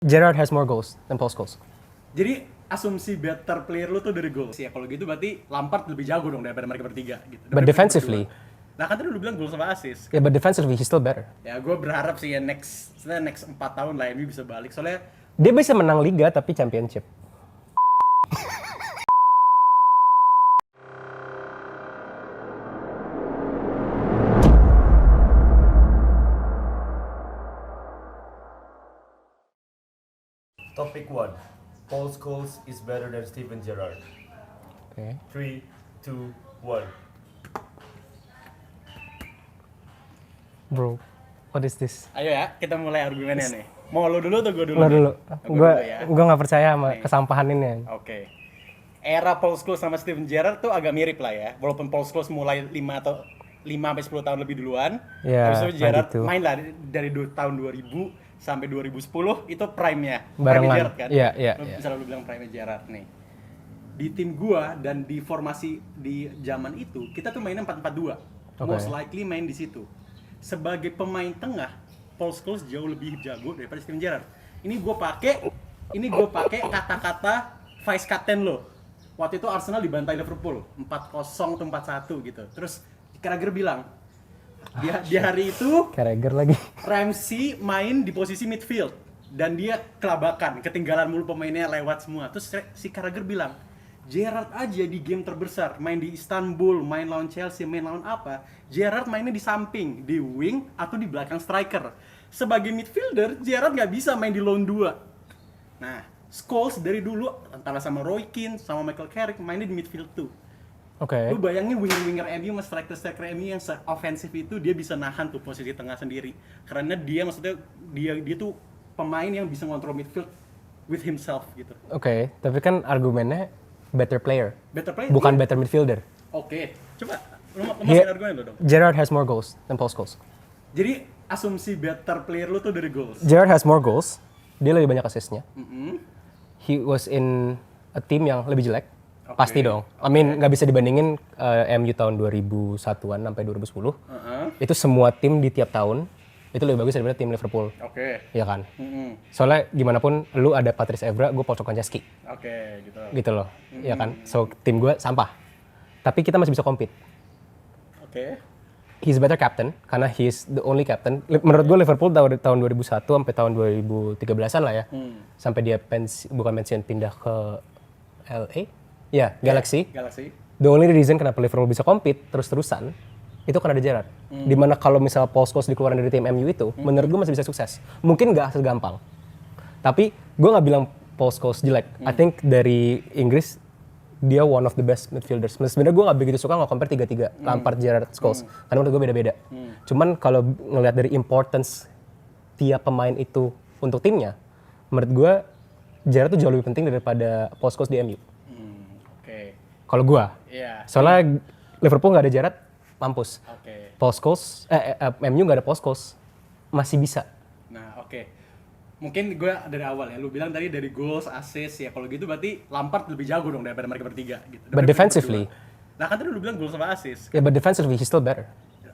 Gerrard has more goals than Paul Scholes. Jadi asumsi better player lu tuh dari goals ya. Kalau gitu berarti Lampard lebih jago dong daripada mereka bertiga gitu. But defensively, Nah kan tadi lu bilang gol sama assist. yeah, but defensively he's still better. Ya gue berharap sih ya next 4 tahun lah MU bisa balik. Soalnya Dia bisa menang liga tapi championship. Topic 1. Paul Scholes is better than Steven Gerrard. Okay. 3, 2, 1. Bro, what is this? ayo ya kita mulai argumennya nih. Mau lu dulu atau gue dulu? Lo nih? dulu. Gua dulu ya. Gue nggak percaya sama Nih. kesampahan ini. Oke. Era Paul Scholes sama Steven Gerrard tuh agak mirip lah ya. Walaupun Paul Scholes mulai 5 sampai 10 tahun lebih duluan. Ya, Habis itu Gerrard gitu. main lah dari tahun 2000 sampai 2010 itu prime-nya. Barengan. Prime Gerrard kan? Iya, iya, Lu iya. bisa lu bilang prime Gerrard nih. Di tim gua dan di formasi di zaman itu kita tuh mainnya 4-4-2. Oke. Most likely main di situ. Sebagai pemain tengah, Paul Scholes jauh lebih jago daripada Steven Gerrard. Ini gue pakai kata-kata vice captain lo. Waktu itu Arsenal dibantai Liverpool 4-0 atau 4-1 gitu. Terus Carragher bilang di hari itu Carragher lagi. Ramsey main di posisi midfield dan dia kelabakan, ketinggalan mulu pemainnya lewat semua. Terus si Carragher bilang, Gerrard aja di game terbesar, main di Istanbul, main lawan Chelsea, main lawan apa, Gerrard mainnya di samping, di wing atau di belakang striker. Sebagai midfielder, Gerrard nggak bisa main di lone 2. Nah, Scholes dari dulu antara sama Roy Keane sama Michael Carrick mainnya di midfield tuh. Oke. Lu bayangin winger-winger MU sama striker-striker MU yang se-offensif itu dia bisa nahan tuh posisi tengah sendiri. Karena dia maksudnya dia tuh pemain yang bisa ngontrol midfield with himself gitu. Oke, tapi kan argumennya better player, Better player? bukan Iya. better midfielder. Oke, coba lu masukin argumen lu dong. Gerrard has more goals than Paul Scholes. Jadi asumsi better player lu tuh dari goals. Gerrard has more goals. Dia lebih banyak assist-nya. Mm-hmm. He was in a team yang lebih jelek. Oke. Pasti dong. I mean, nggak bisa dibandingin MU tahun 2001-an sampai 2010. Itu semua tim di tiap tahun itu lebih bagus daripada tim Liverpool. Oke. Iya kan? Mm-hmm. Soalnya gimana pun lu ada Patrice Evra, gue Paul Konchesky. Oke, gitu. Gitu loh. Iya kan? So tim gue sampah. Tapi kita masih bisa compete. Oke. He's a better captain karena he's the only captain. Menurut gue Liverpool tahun 2001 sampai tahun 2013-an lah ya. Sampai dia bukan pensiun pindah ke LA. Ya, Galaxy. Galaxy. The only reason kenapa Liverpool bisa compete terus-terusan itu karena ada Gerrard. Dimana kalau misal Paul Scholes dikeluarin dari tim MU itu, menurut gue masih bisa sukses. Mungkin nggak segampang. Tapi gue nggak bilang Paul Scholes jelek. I think dari Inggris dia one of the best midfielders. Sebenarnya gue nggak begitu suka nge-compare 3-3 Lampard, Gerrard, Scholes. Karena menurut gue beda-beda. Cuman kalau ngelihat dari importance tiap pemain itu untuk timnya, menurut gue Gerrard tuh jauh lebih penting daripada Paul Scholes di MU. Oke. Kalau gue. Iya. Soalnya Liverpool nggak ada Gerrard, mampus. Oke. Paul Scholes, MU nggak ada Paul Scholes, masih bisa. Nah, oke. Mungkin gue dari awal ya, lu bilang tadi dari goals, assist ya. Kalau gitu berarti Lampard lebih jago dong daripada mereka bertiga gitu. But defensively, Nah, kan tadi lu bilang goals sama assist. yeah, but defensively he's still better.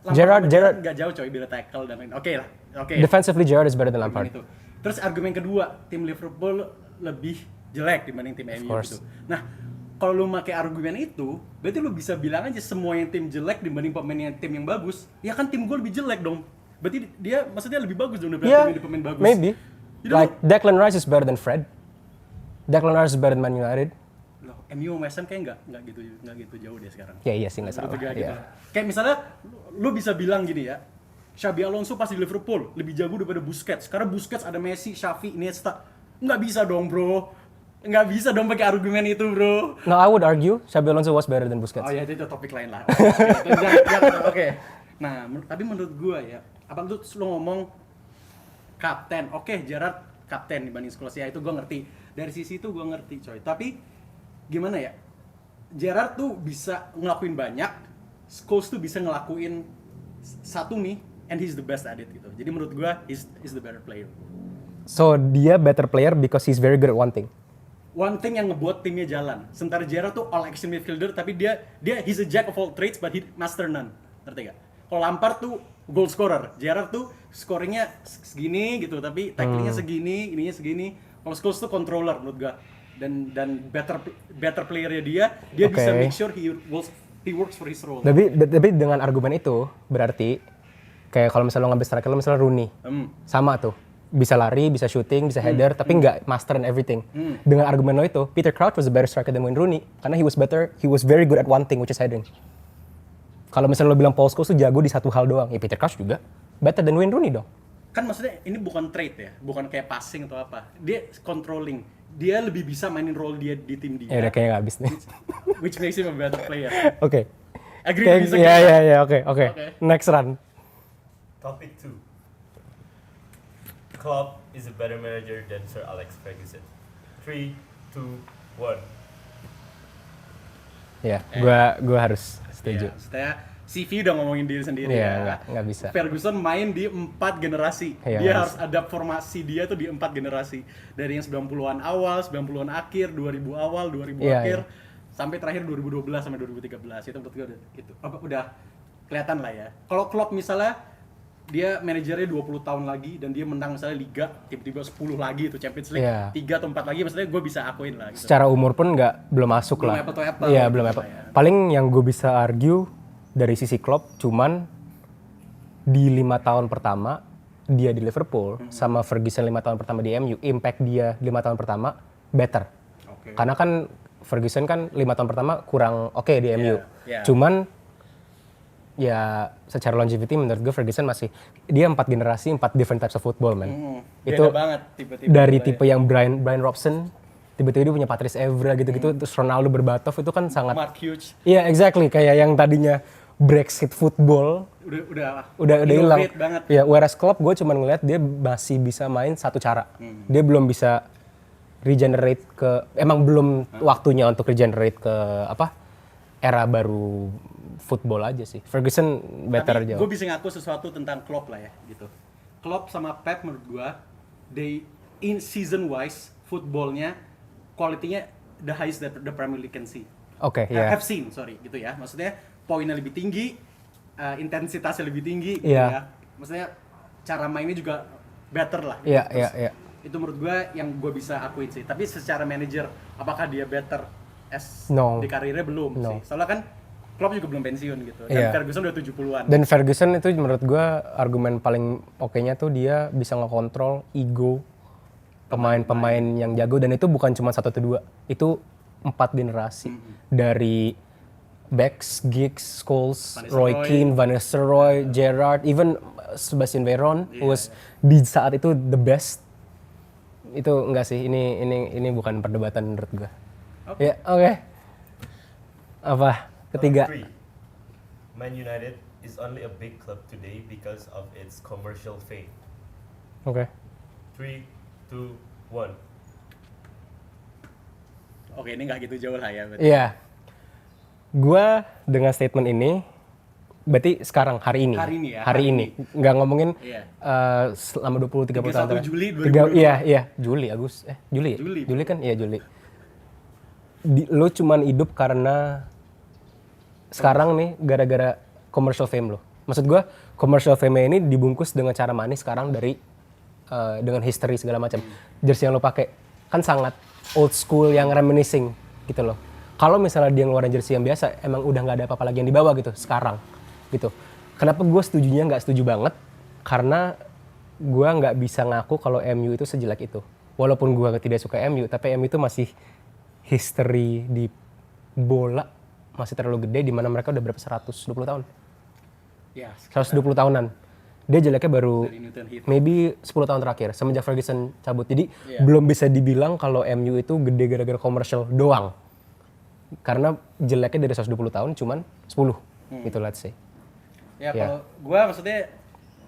Lampard Gerrard, nggak jauh coy, bila tackle dan lain. Oke lah. Oke. defensively Gerrard is better than Lampard. Itu. Terus argumen kedua, tim Liverpool lebih jelek dibanding tim MU course. gitu. Nah, kalau lu pakai argumen itu, berarti lu bisa bilang aja semua yang tim jelek dibanding pemain yang tim yang bagus. Ya kan tim gue lebih jelek dong. Berarti dia maksudnya lebih bagus dong daripada Yeah, tim yang pemain bagus. maybe. Jadi Like Declan Rice is better than Fred. Declan Rice is better than Man United. Loh, MU sama West Ham kayak nggak gitu jauh deh sekarang. Ya iya sih nggak salah. Bertiga gitu. Yeah. Kayak misalnya lu bisa bilang gini ya, Xabi Alonso pas di Liverpool lebih jago daripada Busquets. Karena Busquets ada Messi, Xavi, Iniesta. Nggak bisa dong bro. Nggak bisa dong pakai argumen itu bro. No, I would argue Xabi Alonso was better than Busquets. Oh ya itu topik lain lah. Oke. Nah, tapi menurut gua ya, apa lu ngomong kapten? Oke, Gerrard kapten dibanding Scholes ya itu gua ngerti. Dari sisi itu gua ngerti coy. Tapi gimana ya? Gerrard tuh bisa ngelakuin banyak, Scholes tuh bisa ngelakuin satu nih, and he's the best at it gitu. Jadi menurut gua he's the better player. So dia better player because he's very good at one thing. One thing yang ngebuat timnya jalan. Sementara Gerrard tuh all action midfielder, tapi dia he's a jack of all trades but he master none. Ngerti gak? Kalau Lampard tuh goal scorer, Gerrard tuh scoringnya segini gitu, tapi tacklingnya segini, ininya segini. Paul Scholes tuh controller menurut gua, dan better playernya dia bisa Oke. make sure he works for his role. Tapi dengan argumen itu berarti kayak kalau misalnya lo ngambil striker lo misalnya Rooney, sama tuh bisa lari, bisa shooting, bisa header, tapi nggak master in everything. Dengan argumen lo itu, Peter Crouch was a better striker than Wayne Rooney karena he was very good at one thing which is heading. Kalau misalnya lo bilang Paul Scholes tuh jago di satu hal doang, ya Peter Crouch juga better than Wayne Rooney dong. Kan maksudnya ini bukan trade ya, bukan kayak passing atau apa. Dia controlling. Dia lebih bisa mainin role dia di tim dia. Ya udah kayaknya nggak habis nih. Which makes him a better player. Oke. Agree Kayak- disagree? Ya, oke. Oke. Next run. Topic 2. Klopp is a better manager than Sir Alex Ferguson. 3, 2, 1. Ya, gua harus setuju. Iya, maksudnya CV udah ngomongin diri sendiri Iya, ya. nggak bisa. Ferguson main di 4 generasi. Iya, Dia nggak harus adapt formasi dia tuh di 4 generasi. Dari yang 90-an awal, 90-an akhir, 2000 awal, 2000 Iya, akhir, iya. sampai terakhir 2012 sampai 2013. Itu menurut gue udah kelihatan lah ya. Kalau Klopp misalnya dia manajernya 20 tahun lagi dan dia menang misalnya liga tiba-tiba 10 lagi itu Champions League, Iya. 3 atau 4 lagi maksudnya gue bisa akuin lah gitu. Secara umur pun belum masuk Belum lah. apple to apple Iya, gitu belum lah apple. ya. Paling yang gue bisa argue dari sisi Klopp cuman di 5 tahun pertama dia di Liverpool sama Ferguson 5 tahun pertama di MU, impact dia 5 tahun pertama better. Oke. Karena kan Ferguson kan 5 tahun pertama kurang oke di MU. iya. Cuman ya secara longevity menurut gue Ferguson masih dia 4 generasi, 4 different types of football man. Beda banget tipe-tipe Dari bola tipe yang Brian Robson, tiba-tiba dia punya Patrice Evra gitu-gitu, terus Ronaldo Berbatov itu kan sangat Mark Hughes iya exactly kayak yang tadinya Brexit football udah hilang. innovate banget. Ya, whereas Klopp gue cuma ngeliat dia masih bisa main satu cara. Dia belum bisa regenerate emang belum waktunya untuk regenerate ke era baru football aja sih. Ferguson better aja. Gue bisa ngaku sesuatu tentang Klopp lah ya gitu. Klopp sama Pep menurut gue, they in season wise footballnya quality-nya the highest that the Premier League can see. Oke, ya. Have seen, sorry gitu ya. Maksudnya poinnya lebih tinggi, intensitasnya lebih tinggi gitu Iya. ya. Maksudnya cara mainnya juga better lah. Iya, Terus iya. Itu menurut gue yang gue bisa akuin sih. Tapi secara manager, apakah dia better No. di karirnya belum No. sih. Soalnya kan Klopp juga belum pensiun gitu. Dan Iya. Ferguson udah 70-an. Dan Ferguson itu menurut gue argumen paling oke-nya tuh dia bisa ngekontrol ego pemain-pemain yang jago, dan itu bukan cuma 1 atau 2, itu 4 generasi dari Becks, Giggs, Scholes, Van Roy Nistelrooy. Keane, Van Nistelrooy, Gerrard, even Sebastian Veron was di saat itu the best. Itu enggak sih, ini bukan perdebatan menurut gue. Ya, oke. Apa? Ketiga. Number 3. Man United is only a big club today because of its commercial fame. Oke. 3, 2, 1. Oke, ini nggak gitu jauh lah ya. berarti. Iya. Gua dengan statement ini, berarti sekarang, hari ini. Hari ini ya, Hari hari ini. Nggak ngomongin Iya. selama 20-30 tahun. 31 Juli 2022. Iya. Juli, Agus. Juli ya? Juli. Juli kan? Iya, Juli. Lo cuman hidup karena sekarang nih, gara-gara commercial fame lo. Maksud gua, commercial fame ini dibungkus dengan cara manis sekarang dengan history segala macam. Jersey yang lo pakai kan sangat old school yang reminiscing gitu loh. Kalau misalnya dia ngeluarin jersey yang biasa, emang udah nggak ada apa-apa lagi yang dibawa gitu sekarang gitu. Kenapa gue setujunya nggak setuju banget? Karena gue nggak bisa ngaku kalau MU itu sejelek itu. Walaupun gue tidak suka MU, tapi MU itu masih history di bola masih terlalu gede, di mana mereka udah berapa 120 tahun. Ya, 120 tahunan. Dia jeleknya baru dari Newton Heath. maybe 10 tahun terakhir semenjak Ferguson cabut. Jadi Iya. belum bisa dibilang kalau MU itu gede gara-gara komersial doang. Karena jeleknya dari 120 tahun cuman 10 gitu, let's say. Ya Iya. kalau gua maksudnya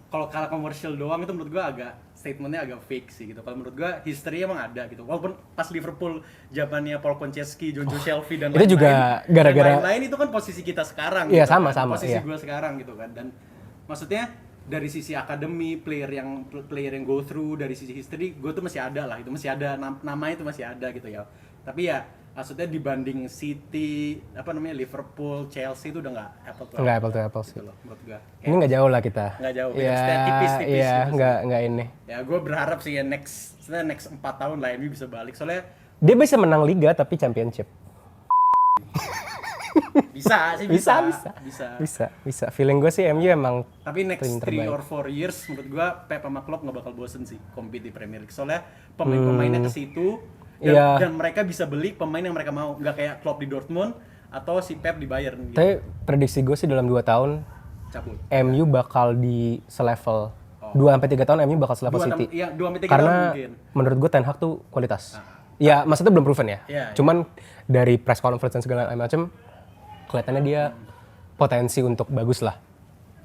kalau kalah komersial doang itu menurut gua statementnya agak fake sih gitu. Kalau menurut gua history emang ada gitu. Walaupun pas Liverpool zamannya Paul Konchesky, John Joe Shelby dan itu juga gara-gara- yang lain itu kan posisi kita sekarang. Iya, gitu kan. sama, Posisi iya. gua sekarang gitu kan. Dan maksudnya dari sisi akademi player yang go through, dari sisi history gua tuh masih ada lah, itu masih ada namanya itu masih ada gitu ya. Tapi ya Maksudnya dibanding City, Liverpool, Chelsea itu udah nggak apple to Nggak apple to apple sih. gitu loh menurut gua. Ini nggak jauh lah kita. Nggak jauh, Ya, maksudnya tipis-tipis iya, gitu sih. nggak ini. Ya gue berharap sih ya next 4 tahun lah MU bisa balik. Soalnya Dia bisa menang liga tapi championship. bisa sih Bisa. Feeling gue sih MU emang Tapi next tim 3 terbaik. or 4 years menurut gua Pep sama Klopp nggak bakal bosen sih compete di Premier League. Soalnya pemain-pemainnya ke situ dan, Iya. dan mereka bisa beli pemain yang mereka mau. Nggak kayak Klopp di Dortmund atau si Pep di Bayern gitu. Tapi prediksi gue sih dalam 2 tahun Cabut. MU bakal di selevel 2-3 tahun MU bakal selevel City. Iya, 2-3 tahun Karena mungkin. menurut gue Ten Hag tuh kualitas. Ya, maksudnya belum proven ya. Iya, Cuman dari press conference dan segala macam kelihatannya dia potensi untuk bagus lah.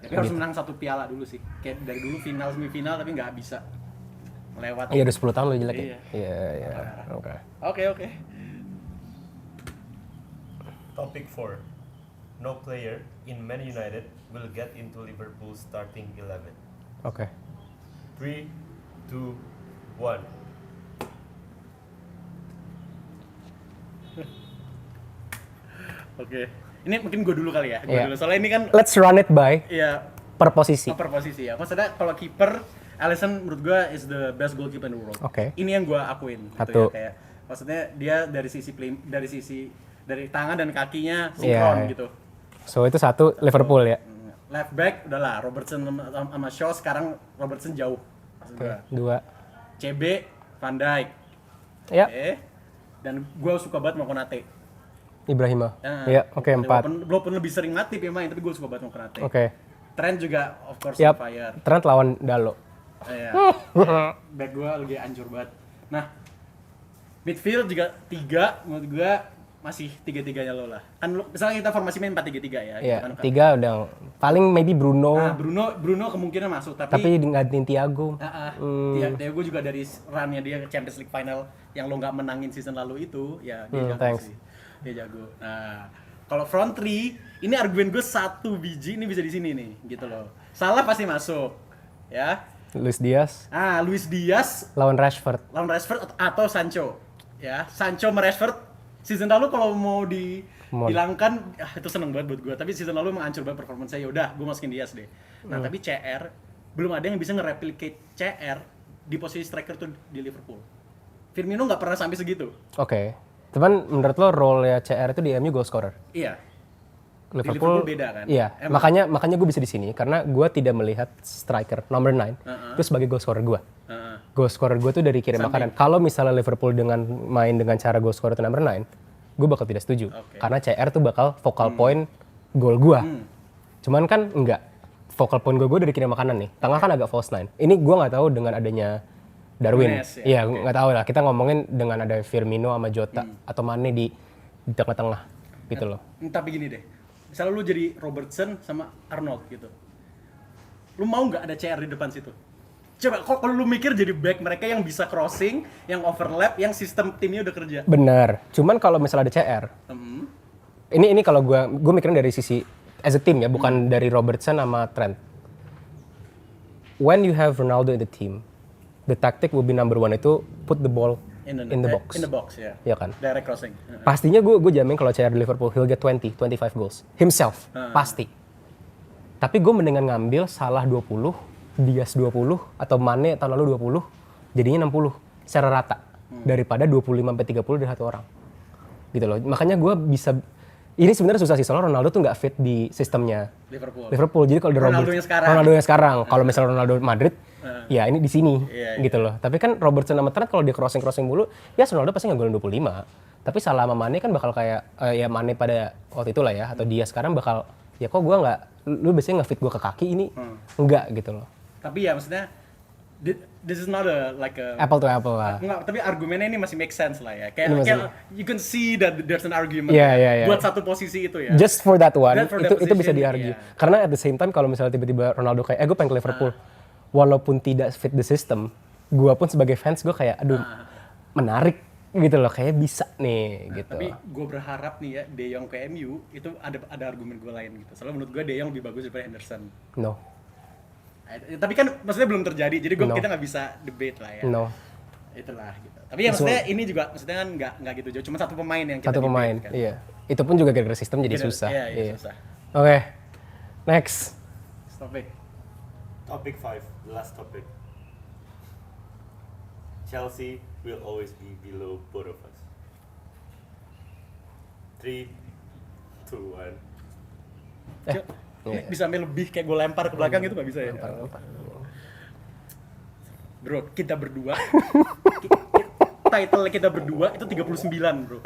Tapi harus menang 1 piala dulu sih. Kayak dari dulu final semifinal tapi nggak bisa melewat. Iya, udah 10 tahun lo jelek Iya. ya. Iya. Oke. Oke. Topic 4. No player in Man United will get into Liverpool starting 11. Oke. 3, 2, 1. Oke. Ini mungkin gue dulu kali ya. Gue Iya. dulu. Soalnya ini kan Let's run it by ya per posisi. per posisi ya. Maksudnya kalau kiper Alisson menurut gue is the best goalkeeper in the world. Oke. Ini yang gue akuin gitu Satu. ya kayak maksudnya dia dari tangan dan kakinya Iya, sinkron iya. gitu. So itu satu Liverpool ya. Left back udahlah Robertson sama Shaw, sekarang Robertson jauh. Maksud Oke. gua. 2. CB Van Dijk. Ya, Oke. Dan gue suka banget sama Konate. Ibrahima. Nah, Ya, oke 4. Walaupun lebih sering mati ya main, tapi gue suka banget sama Konate. Oke. Trent juga of course Yap. on fire. Trent lawan Dalo. Iya. Back gue lagi hancur banget. Nah, midfield juga 3 menurut gue masih 3-3-nya lo lah. Kan misalnya kita formasi main 4-3-3 ya. Iya, gitu kan. 3 udah paling maybe Bruno, Nah, Bruno kemungkinan masuk tapi gantiin Thiago. Thiago juga dari run-nya dia ke Champions League final yang lo nggak menangin season lalu itu, ya dia jago thanks. sih. Dia jago. Nah, kalau front 3, ini argumen gue 1 biji ini bisa di sini nih, gitu loh. Salah pasti masuk, ya. Luis Diaz Luis Diaz lawan Rashford. lawan Rashford atau Sancho, ya. Sancho sama Rashford season lalu kalau mau dihilangkan, itu seneng banget buat gue. Tapi season lalu emang hancur banget performance saya. Yaudah, gue masukin Diaz deh. Nah, tapi CR belum ada yang bisa nge-replicate CR di posisi striker tuh di Liverpool. Firmino nggak pernah sampai segitu. Oke. Cuman menurut lo role ya CR itu di MU goal scorer. Iya. Liverpool beda kan? Iya. Emang. Makanya gue bisa di sini karena gue tidak melihat striker number 9 itu sebagai goal scorer gue. Goal scorer gue tuh dari kirim makanan. Kalau misalnya Liverpool dengan main dengan cara goal scorer itu number 9, gue bakal tidak setuju. Oke. Karena CR tuh bakal focal point gol gue. Cuman kan enggak. Focal point gue dari kirim makanan nih. Tengah kan agak false 9. Ini gue nggak tahu dengan adanya Darwin. Nunes, ya, Iya, nggak tahu lah. Kita ngomongin dengan ada Firmino sama Jota atau Mane di tengah-tengah gitu loh. Tapi gini deh. Misalnya lu jadi Robertson sama Arnold gitu. Lu mau nggak ada CR di depan situ? Coba kalau lu mikir jadi back mereka yang bisa crossing, yang overlap, yang sistem timnya udah kerja. Bener. Cuman kalau misalnya ada CR, ini kalau gue mikirin dari sisi as a team ya, bukan dari Robertson sama Trent. When you have Ronaldo in the team, the tactic will be number 1 itu put the ball in the box. In the box, ya. Iya kan? Direct crossing. Pastinya gue jamin kalau CR di Liverpool, he'll get 25 goals. Himself, pasti. Tapi gue mendingan ngambil Salah 20, Diaz 20, atau Mane tahun lalu 20, jadinya 60 secara rata. Daripada 25-30 dari satu orang. Gitu loh. Makanya gue bisa, ini sebenarnya susah sih, soalnya Ronaldo tuh nggak fit di sistemnya Liverpool. Jadi kalau Ronaldo yang sekarang, kalau misalnya Ronaldo Madrid, ya ini di sini, Iya, gitu loh. Tapi kan Robertson sama Trent kalau dia crossing mulu, ya Ronaldo pasti nggak golin 25. Tapi Salah sama Mane kan bakal kayak, ya Mane pada waktu itu lah ya, atau dia sekarang bakal, ya kok gue nggak, lu biasanya nge-fit gue ke kaki, ini enggak gitu loh. Tapi ya maksudnya, this is not like a Apple to apple lah. Enggak, tapi argumennya ini masih make sense lah ya. Kayak, Ini masih- kayak you can see that there's an argument Iya. buat satu posisi itu ya. Just for that one, That for that itu bisa position, diargue. iya. Karena at the same time kalau misalnya tiba-tiba Ronaldo kayak, gue pengen ke Liverpool, walaupun tidak fit the system, gue pun sebagai fans gue kayak, aduh, menarik gitu loh, kayak bisa nih gitu. Tapi gue berharap nih ya, De Jong ke MU itu ada argumen gue lain gitu. Soalnya menurut gue De Jong lebih bagus daripada Henderson. No, Tapi kan maksudnya belum terjadi, jadi No. kita nggak bisa debate lah ya. no. Itulah gitu. Tapi ya maksudnya ini juga maksudnya kan nggak gitu jauh, cuma satu pemain yang kita Satu pemain, debate, kan. iya. Itu pun juga gara-gara sistem jadi Gitu, susah. Iya, susah. Oke, next. Topik. Topic 5, the last topic. Chelsea will always be below both of us. 3, 2, 1. Ini bisa sampai lebih kayak gue lempar ke belakang itu nggak bisa ya? Bro, kita berdua title kita berdua itu 39 bro.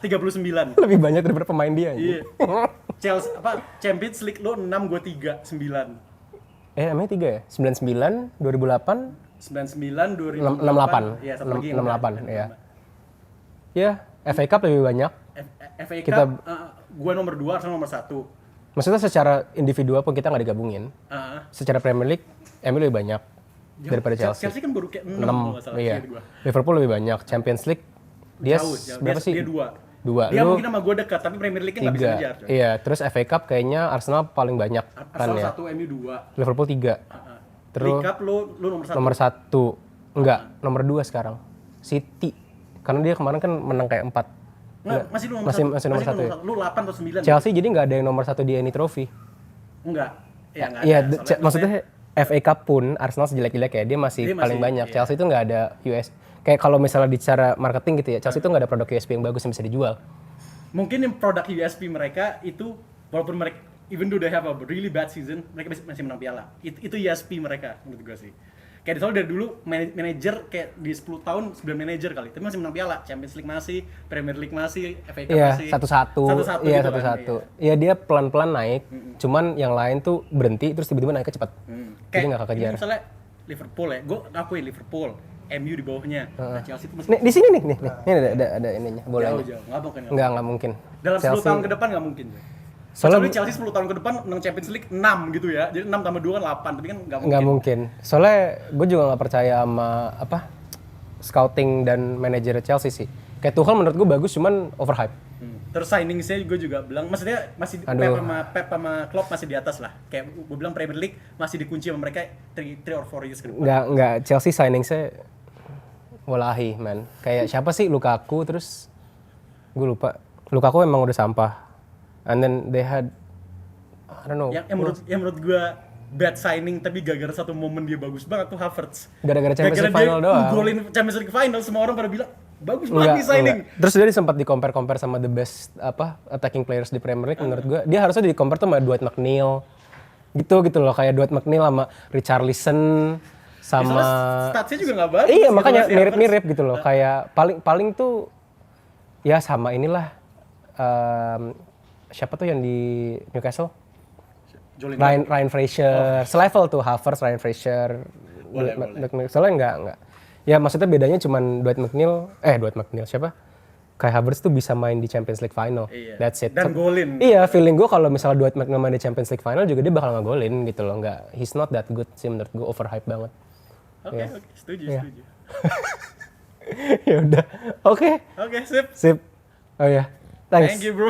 39. Lebih banyak daripada pemain dia. Iya. Chelsea Champions League lo 6, gue 3, 9. Emang 3 ya? 99, 2008, 99, 68. Iya, satu lagi 68, iya. Ya, FA Cup lebih banyak. FA Cup, Kita- gue nomor 2, Arsenal nomor 1. Maksudnya secara individual pun kita nggak digabungin. Secara Premier League, MU lebih banyak daripada Chelsea. Chelsea kan baru kayak 6 6, kalau nggak salah. iya. seingat gua. Liverpool lebih banyak. Champions League, dia Jauh. berapa sih? Dia 2. 2. Dia Lu mungkin sama gue dekat, tapi Premier League kan nggak bisa 3. ngejar. Coy. Iya, terus FA Cup kayaknya Arsenal paling banyak kan Arsenal ya. 1, MU 2. Liverpool 3. Terus League Cup lu nomor 1. nomor 1. Enggak, nomor 2 sekarang. City. Karena dia kemarin kan menang kayak 4. Nggak, masih lu nomor Masih- 1. masih nomor satu ya? Lu 8 atau 9. Chelsea jadi nggak ada yang nomor 1 di any trophy. Enggak. Ya, nggak Iya, ada. Soalnya maksudnya FA Cup pun Arsenal sejelek-jelek ya, dia masih Dia paling masih, banyak. iya. Chelsea itu nggak ada US. Kayak kalau misalnya bicara marketing gitu ya, Chelsea itu nggak ada produk USP yang bagus yang bisa dijual. mungkin yang produk USP mereka itu walaupun mereka even though they have a really bad season, mereka masih menang piala. Itu USP mereka menurut gue sih. Kayak soalnya dari dulu manajer kayak di 10 tahun 9 manajer kali, tapi masih menang piala. Champions League masih, Premier League masih, FA Cup Iya, masih. satu-satu. Satu-satu Iya, gitu kan, satu-satu. Iya, dia pelan-pelan naik. Cuman yang lain tuh berhenti terus tiba-tiba naiknya cepat. Jadi Kayak nggak kekejar. ini misalnya Liverpool ya, gue akuin Liverpool, MU di bawahnya. Nah, Chelsea itu masih Nih, di sini nih. Ini ada ininya, bolanya. jauh-jauh. Nggak mungkin. Nggak mungkin. Dalam 10 Chelsea- tahun ke depan nggak mungkin. Soalnya- Soalnya Chelsea 10 tahun ke depan menang Champions League 6 gitu ya. Jadi 6 tambah 2 kan 8, tapi kan nggak mungkin. Nggak mungkin. Soalnya gue juga nggak percaya sama scouting dan manajer Chelsea sih. Kayak Tuchel menurut gue bagus, cuman overhype. Terus signing-nya gue juga bilang, maksudnya masih Pep sama Klopp masih di atas lah. Kayak gue bilang Premier League masih dikunci sama mereka 3 or 4 years ke depan. Nggak Chelsea signing saya walahi man. Kayak siapa sih Lukaku, terus gue lupa. Lukaku emang udah sampah. And then they had I don't know. Yang menurut gue bad signing tapi gara-gara satu momen dia bagus banget tuh Havertz. Gara-gara Champions League final doang. Golin Champions League final, semua orang pada bilang bagus banget nih signing. Terus dia sempat di-compare sama the best attacking players di Premier League menurut gue. Dia harusnya di-compare tuh sama Dwight McNeil. Gitu loh, kayak Dwight McNeil sama Richarlison sama Statsnya juga nggak bagus. iya, gitu makanya masih mirip-mirip gitu loh. Kayak paling tuh ya sama inilah siapa tuh yang di Newcastle? Jolinton. Ryan Fraser, selevel tuh Havertz, Ryan Fraser, soalnya enggak. Ya maksudnya bedanya cuman Dwight McNeil siapa? Kai Havertz tuh bisa main di Champions League final. Iya. That's it. Dan golin. Iya, feeling gue kalau misalnya Dwight McNeil main di Champions League final juga dia bakal ngegolin gitu loh. Enggak, he's not that good sih menurut gue, overhype banget. Oke, setuju. Ya udah. Oke. Oke, sip. Sip. Oh ya. Thanks. Thank you, bro.